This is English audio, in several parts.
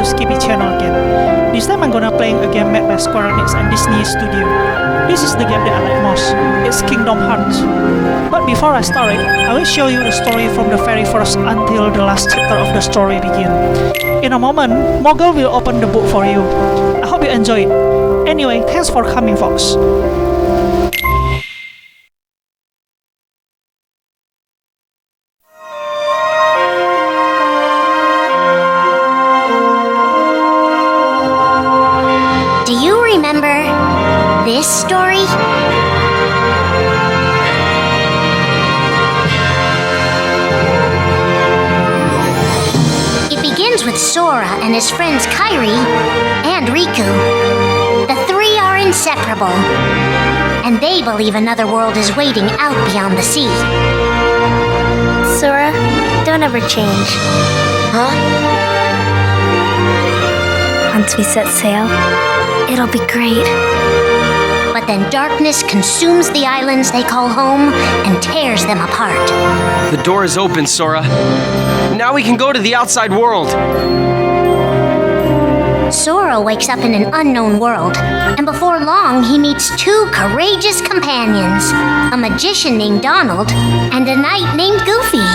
Skippy channel again. This time I'm gonna playing a game made by Square Enix and Disney Studio. This is the game that I like most. It's Kingdom Hearts. But before I start it, I will show you the story from the very first until the last chapter of the story begin. In a moment, Mogul will open the book for you. I hope you enjoy it. Anyway, thanks for coming, folks. Do you remember this story? It begins with Sora and his friends Kairi and Riku. The three are inseparable, and they believe another world is waiting out beyond the sea. Sora, don't ever change. Huh? Once we set sail, it'll be great. But then darkness consumes the islands they call home and tears them apart. The door is open, Sora. Now we can go to the outside world. Sora wakes up in an unknown world, and before long he meets two courageous companions, a magician named Donald and a knight named Goofy.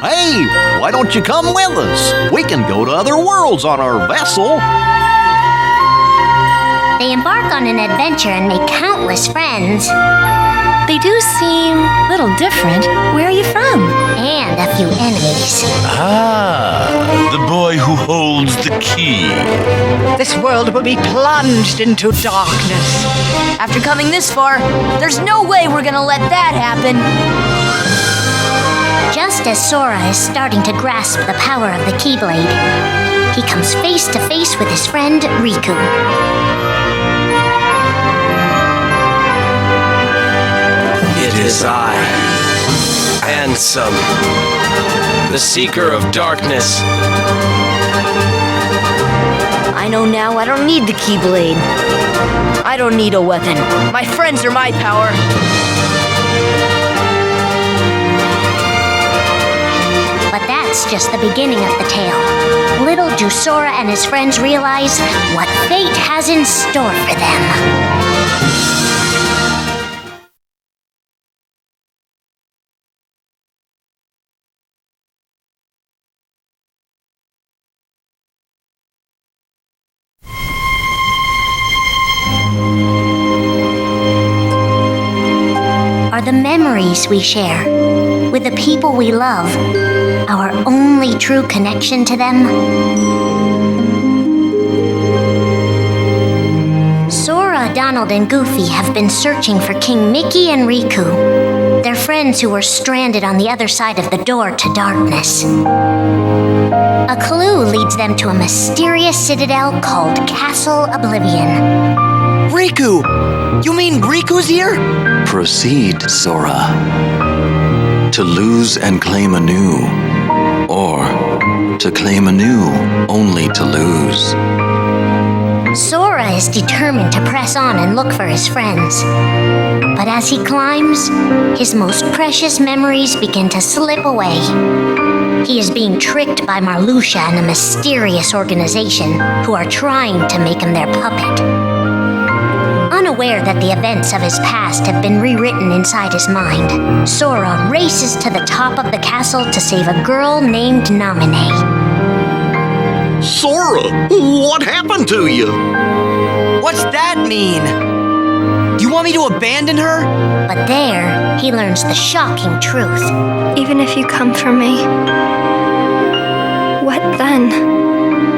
Hey, why don't you come with us? We can go to other worlds on our vessel. They embark on an adventure and make countless friends. They do seem a little different. Where are you from? And a few enemies. Ah, the boy who holds the key. This world will be plunged into darkness. After coming this far, there's no way we're gonna let that happen. Just as Sora is starting to grasp the power of the Keyblade, he comes face to face with his friend Riku. It is I, Ansem, the Seeker of Darkness. I know now I don't need the Keyblade. I don't need a weapon. My friends are my power. But that's just the beginning of the tale. Little do Sora and his friends realize what fate has in store for them. Are the memories we share with the people we love our only true connection to them? Sora, Donald, and Goofy have been searching for King Mickey and Riku, their friends who were stranded on the other side of the door to darkness. A clue leads them to a mysterious citadel called Castle Oblivion. Riku! You mean Riku's here? Proceed, Sora. To lose and claim anew, or to claim anew only to lose. Sora is determined to press on and look for his friends. But as he climbs, his most precious memories begin to slip away. He is being tricked by Marluxia and a mysterious organization who are trying to make him their puppet. Unaware that the events of his past have been rewritten inside his mind, Sora races to the top of the castle to save a girl named Naminé. Sora, what happened to you? What's that mean? You want me to abandon her? But there, he learns the shocking truth. Even if you come for me, what then?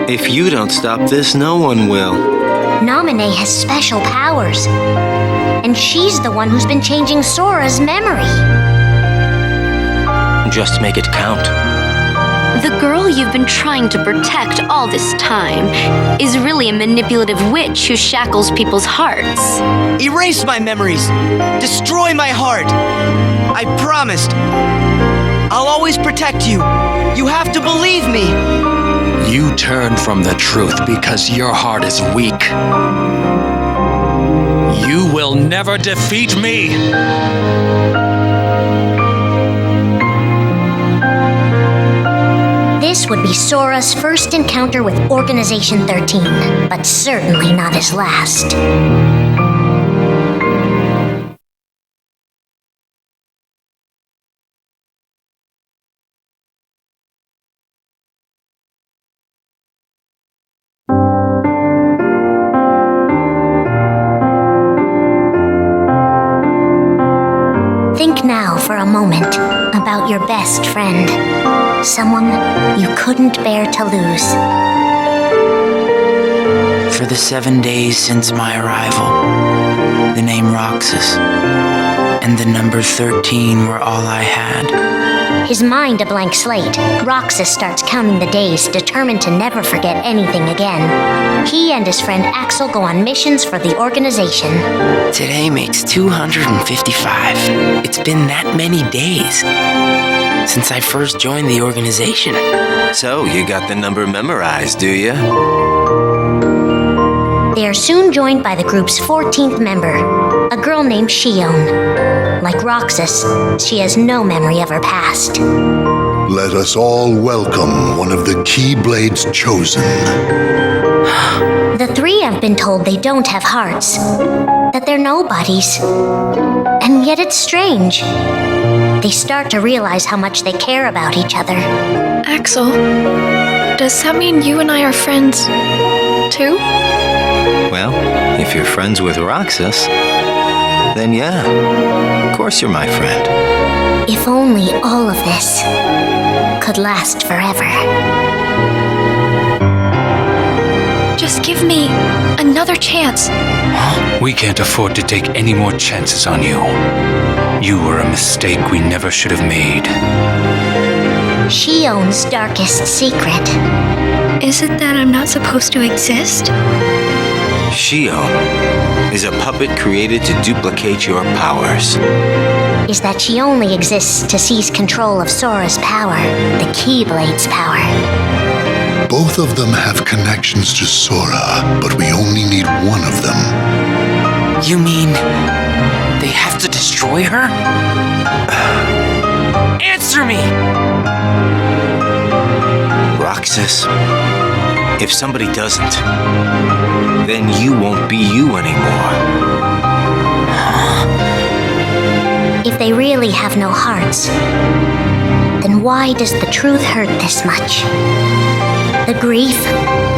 If you don't stop this, no one will. Naminé has special powers, and she's the one who's been changing Sora's memory. Just make it count. The girl you've been trying to protect all this time is really a manipulative witch who shackles people's hearts. Erase my memories. Destroy my heart. I promised. I'll always protect you. You have to believe me. You turn from the truth because your heart is weak. You will never defeat me. This This would be Sora's first encounter with Organization 13, but certainly not his last. Think now for a moment about your best friend, someone you couldn't bear to lose. For the 7 days since my arrival, the name Roxas and the number 13 were all I had. His mind a blank slate, Roxas starts counting the days, determined to never forget anything again. He and his friend Axel go on missions for the organization. Today makes 255. It's been that many days since I first joined the organization. So, you got the number memorized, do you? They are soon joined by the group's 14th member, a girl named Shion. Like Roxas, she has no memory of her past. Let us all welcome one of the Keyblades chosen. The three have been told they don't have hearts, that they're nobodies. And yet it's strange. They start to realize how much they care about each other. Axel, does that mean you and I are friends, too? Well, if you're friends with Roxas, then yeah, of course you're my friend. If only all of this could last forever. Just give me another chance. We can't afford to take any more chances on you. You were a mistake we never should have made. Shion's darkest secret. Is it that I'm not supposed to exist? Shion is a puppet created to duplicate your powers. Is that she only exists to seize control of Sora's power, the Keyblade's power. Both of them have connections to Sora, but we only need one of them. You mean they have to destroy her? Answer me! Roxas, if somebody doesn't, then you won't be you anymore. If they really have no hearts, then why does the truth hurt this much? The grief?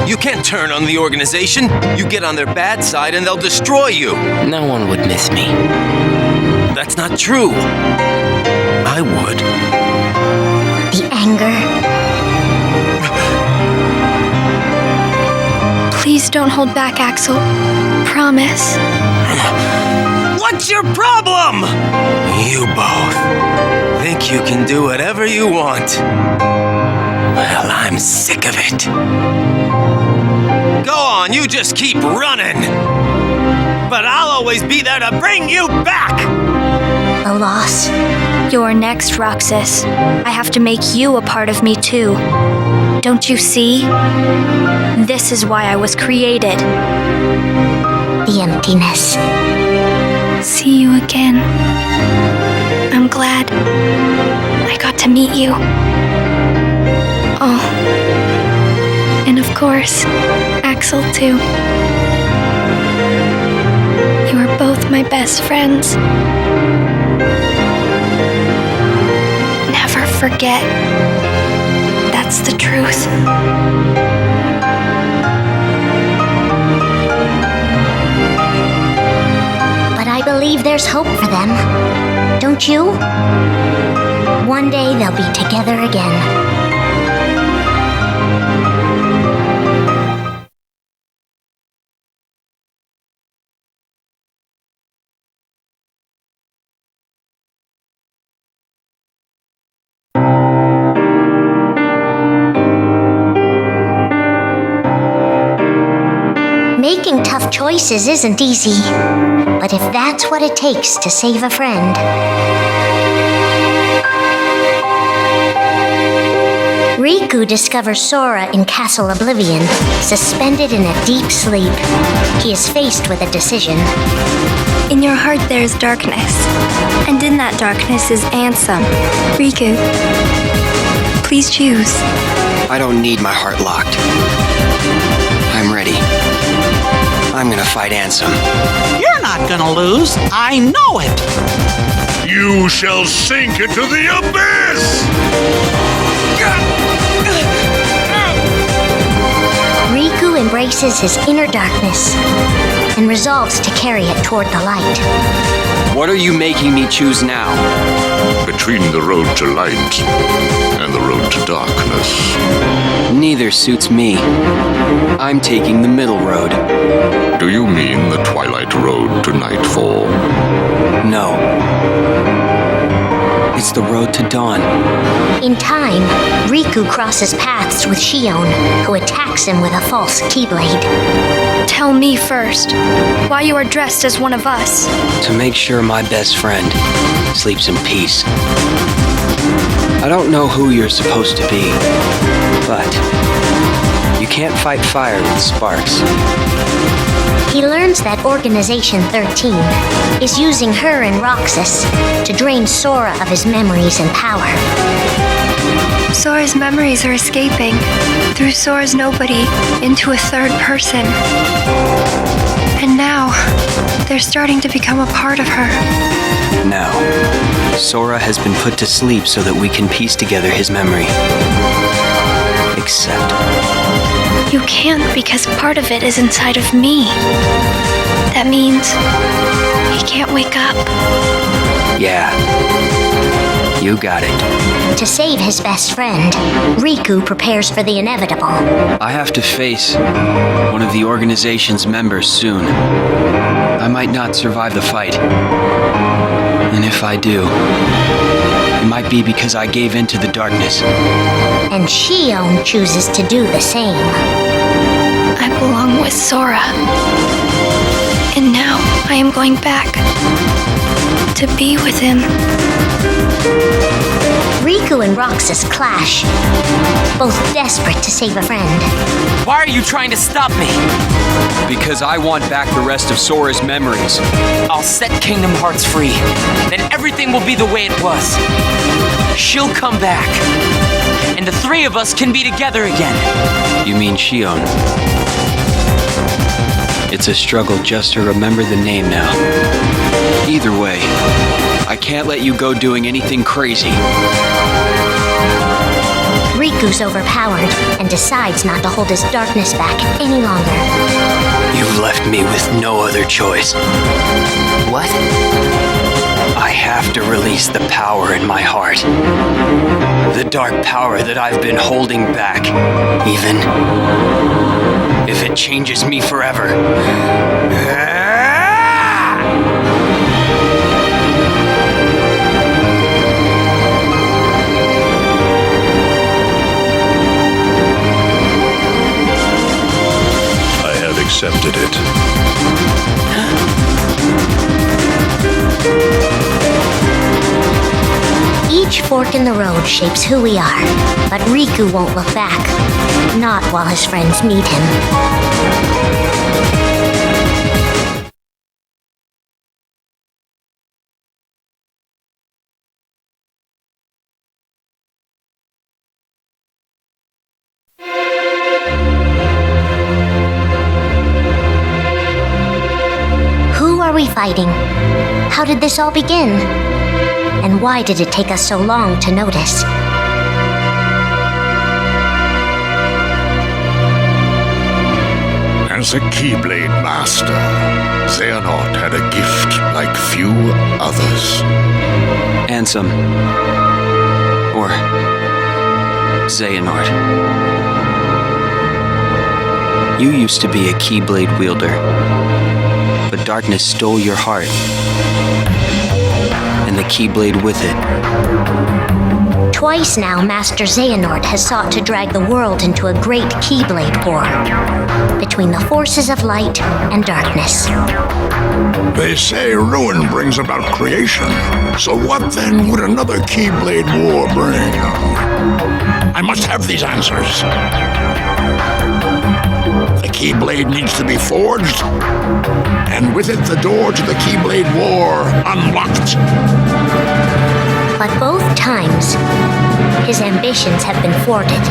You can't turn on the organization. You get on their bad side and they'll destroy you. No one would miss me. That's not true. I would. The anger? Please don't hold back, Axel. Promise. What's your problem? You both think you can do whatever you want. Well, I'm sick of it. Go on, you just keep running. But I'll always be there to bring you back. The loss? You're next, Roxas. I have to make you a part of me, too. Don't you see? This is why I was created. The emptiness. See you again. I'm glad I got to meet you. Oh, and of course, Axel, too. You are both my best friends. Never forget. That's the truth. But I believe there's hope for them. Don't you? One day they'll be together again. Making tough choices isn't easy, but if that's what it takes to save a friend. Riku discovers Sora in Castle Oblivion, suspended in a deep sleep. He is faced with a decision. In your heart there is darkness, and in that darkness is Ansem. Riku, please choose. I don't need my heart locked. I'm ready. I'm gonna fight Ansem. You're not gonna lose. I know it. You shall sink into the abyss! Riku embraces his inner darkness and resolves to carry it toward the light. What are you making me choose now? Between the road to light and the road to darkness. Neither suits me. I'm taking the middle road. Do you mean the twilight road to nightfall? No. It's the road to dawn. In time, Riku crosses paths with Shion, who attacks him with a false Keyblade. Tell me first why you are dressed as one of us. To make sure my best friend sleeps in peace. I don't know who you're supposed to be, but you can't fight fire with sparks. He learns that Organization 13 is using her and Roxas to drain Sora of his memories and power. Sora's memories are escaping through Sora's nobody into a third person. And now, they're starting to become a part of her. Now, Sora has been put to sleep so that we can piece together his memory. Except... You can't because part of it is inside of me. That means he can't wake up. Yeah. You got it. To save his best friend, Riku prepares for the inevitable. I have to face one of the organization's members soon. I might not survive the fight. And if I do, it might be because I gave in to the darkness. And Shion chooses to do the same. I belong with Sora. And now I am going back to be with him. Riku and Roxas clash, both desperate to save a friend. Why are you trying to stop me? Because I want back the rest of Sora's memories. I'll set Kingdom Hearts free. Then everything will be the way it was. She'll come back. And the three of us can be together again. You mean Shion? It's a struggle just to remember the name now. Either way, I can't let you go doing anything crazy. Riku's overpowered and decides not to hold his darkness back any longer. You've left me with no other choice. What? I have to release the power in my heart. The dark power that I've been holding back. Even if it changes me forever. Accepted it. Each fork in the road shapes who we are, but Riku won't look back. Not while his friends need him. Who are we fighting? How did this all begin? And why did it take us so long to notice? As a Keyblade master, Xehanort had a gift like few others. Ansem. Or Xehanort. You used to be a Keyblade wielder, but darkness stole your heart, and the Keyblade with it. Twice now, Master Xehanort has sought to drag the world into a great Keyblade war between the forces of light and darkness. They say ruin brings about creation. So what then would another Keyblade war bring? I must have these answers. The Keyblade needs to be forged, and with it the door to the Keyblade war unlocked. But both times, his ambitions have been thwarted.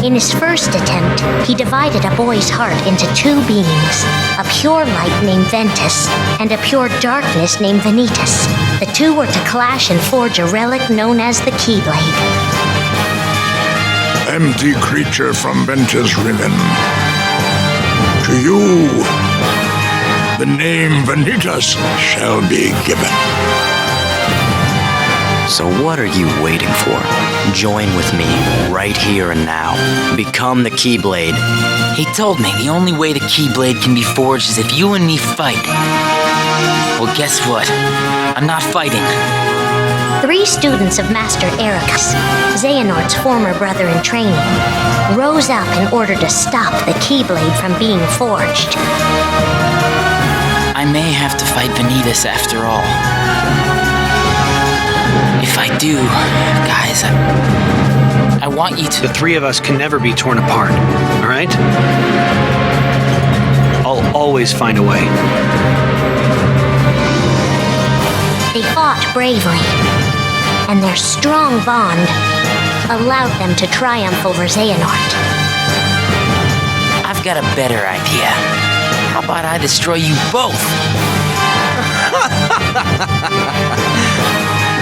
In his first attempt, he divided a boy's heart into two beings, a pure light named Ventus and a pure darkness named Vanitas. The two were to clash and forge a relic known as the Keyblade. Empty creature from Ventus Riven. To you, the name Vanitas shall be given. So what are you waiting for? Join with me, right here and now. Become the Keyblade. He told me the only way the Keyblade can be forged is if you and me fight. Well, guess what? I'm not fighting. 3 students of Master Ericus, Xehanort's former brother in training, rose up in order to stop the Keyblade from being forged. I may have to fight Vanitas after all. If I do, guys, I want you to... The 3 of us can never be torn apart, all right? I'll always find a way. They fought bravely, and their strong bond allowed them to triumph over Xehanort. I've got a better idea. How about I destroy you both?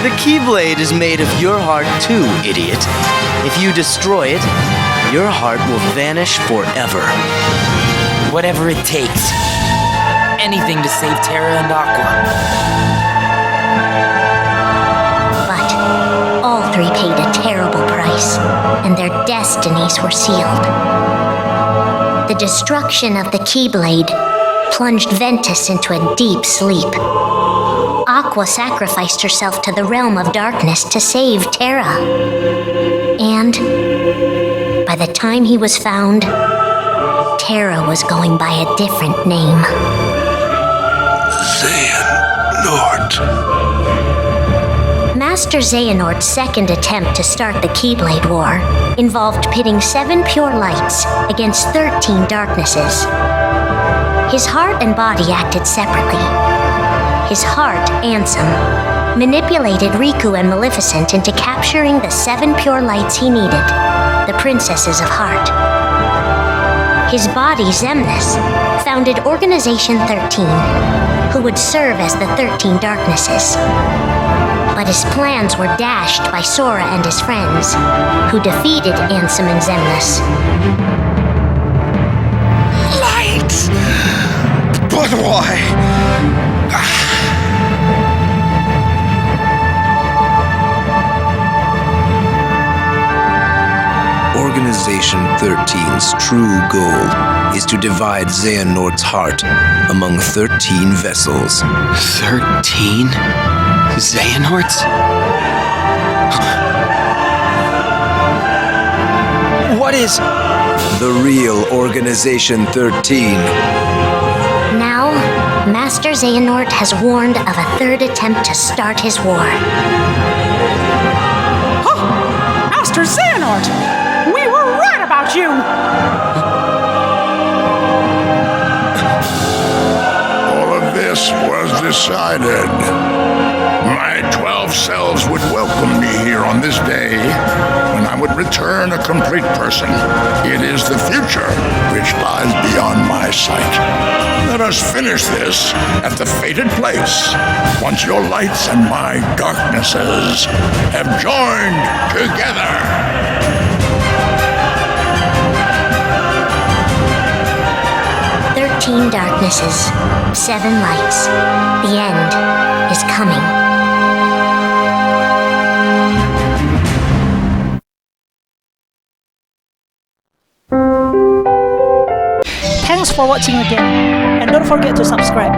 The Keyblade is made of your heart too, idiot. If you destroy it, your heart will vanish forever. Whatever it takes. Anything to save Terra and Aqua. But all 3 paid a terrible price, and their destinies were sealed. The destruction of the Keyblade plunged Ventus into a deep sleep. Aqua sacrificed herself to the realm of darkness to save Terra. And by the time he was found, Terra was going by a different name. Xehanort. Master Xehanort's second attempt to start the Keyblade War involved pitting 7 pure lights against 13 darknesses. His heart and body acted separately. His heart, Ansem, manipulated Riku and Maleficent into capturing the 7 pure lights he needed, the Princesses of Heart. His body, Xemnas, founded Organization 13, who would serve as the 13 Darknesses. But his plans were dashed by Sora and his friends, who defeated Ansem and Xemnas. Light! But why? Organization 13's true goal is to divide Xehanort's heart among 13 vessels. 13? Xehanorts? What is... The real Organization 13. Now, Master Xehanort has warned of a 3rd attempt to start his war. Huh! Master Xehanort! We were right about you! All of this was decided. My 12 selves would welcome me here on this day, when I would return a complete person. It is the future which lies beyond my sight. Let us finish this at the fated place, once your lights and my darknesses have joined together. 13 darknesses, 7 lights. The end is coming. Thanks for watching again, and don't forget to subscribe.